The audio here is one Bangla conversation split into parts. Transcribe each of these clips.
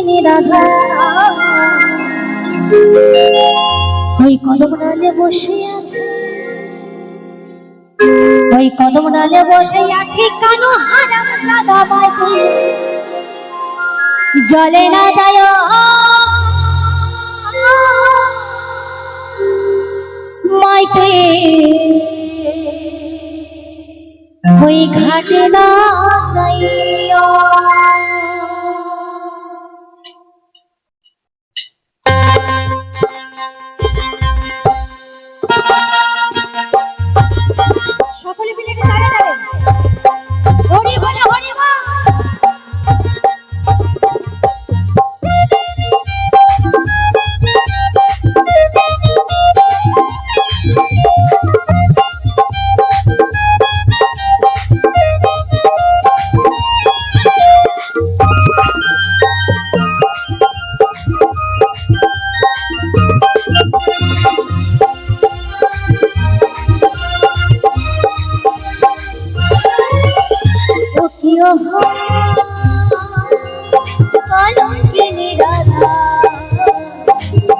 নিরাধার ওই কদম ডালে বসে আছে, ওই কদম ডালে বসে আছি কানো হারাম দাদা বাজে জলে না যায় মাইতে ওই ঘাটে না যাইও। সকলে মিলে দাঁড়িয়ে যাবেন, হরি বলে হরি বল।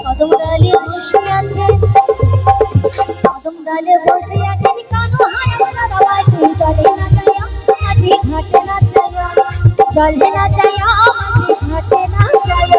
কদম ডালে বসে আছেন, কদম ডালে বসে আছেন কানো হারাম দাদা বাজে জলে না যায় মাটি ঘাটে না যায়, জলে না যায় মাটি ঘাটে না যায়।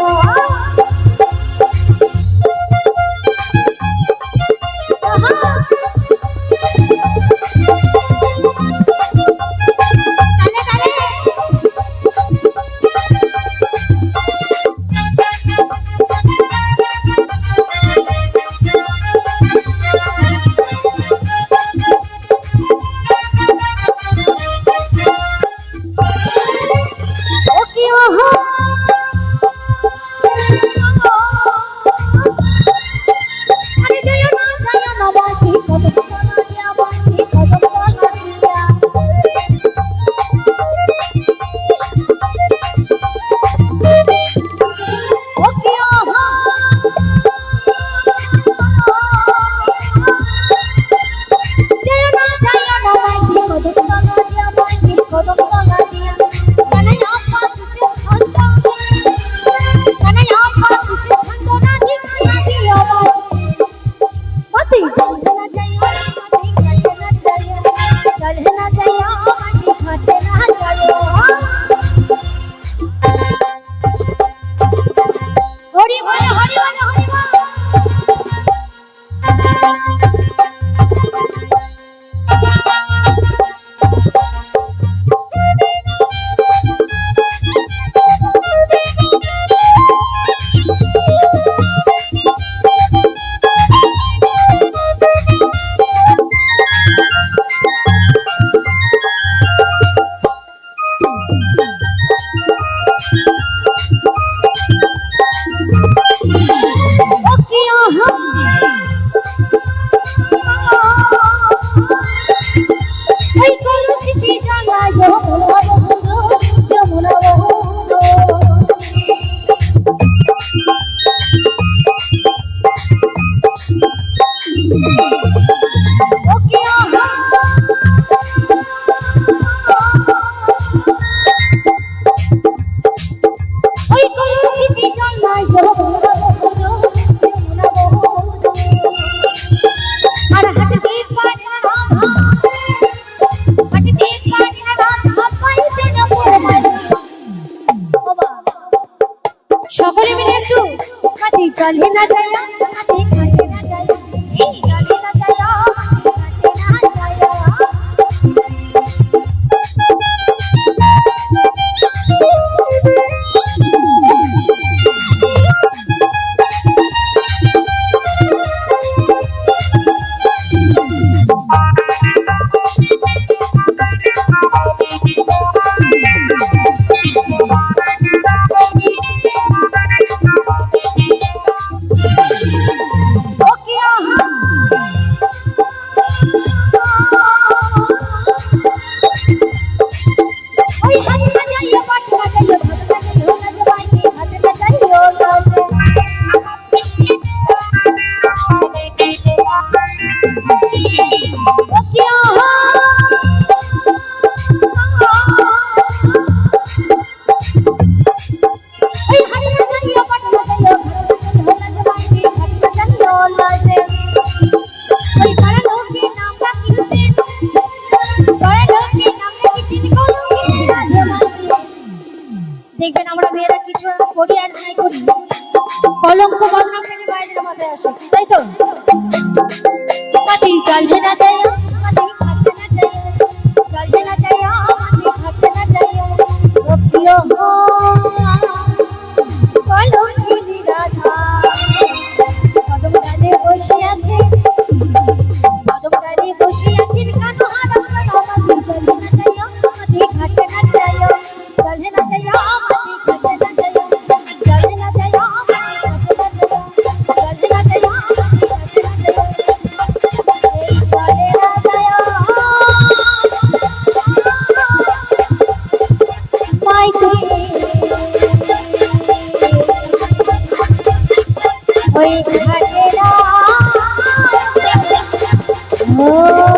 সকলে মিলে একটু মাটি জলে না যায় মাটি ঘাটে না যায়, এই জলে না যায় ঘাটে না যায়। করি আর যাই করি কলঙ্ক বদনাম থেকে বাইরের মাথায় আসে, তাই তো? মাটি চলবে না যায়, মাটি খাটতে না যায়, চলবে না যায়, মাটি খাটতে না যায়, প্রিয় কলঙ্কিনী রাধা কদম ডালে বসে আছে, কদম ডালে বসে আছেন কানো হারাম রাধা, মাটি চলবে না যায়, মাটি খাটতে না যায়, চলবে না যায়, মাটি খাটতে না যায়, চলবে না যায়, মাটি খাটতে না যায়, চলবে না যায়, মাটি খাটতে না যায়, এই চলে না যায় মাইকে ওই ঘাটেরা ও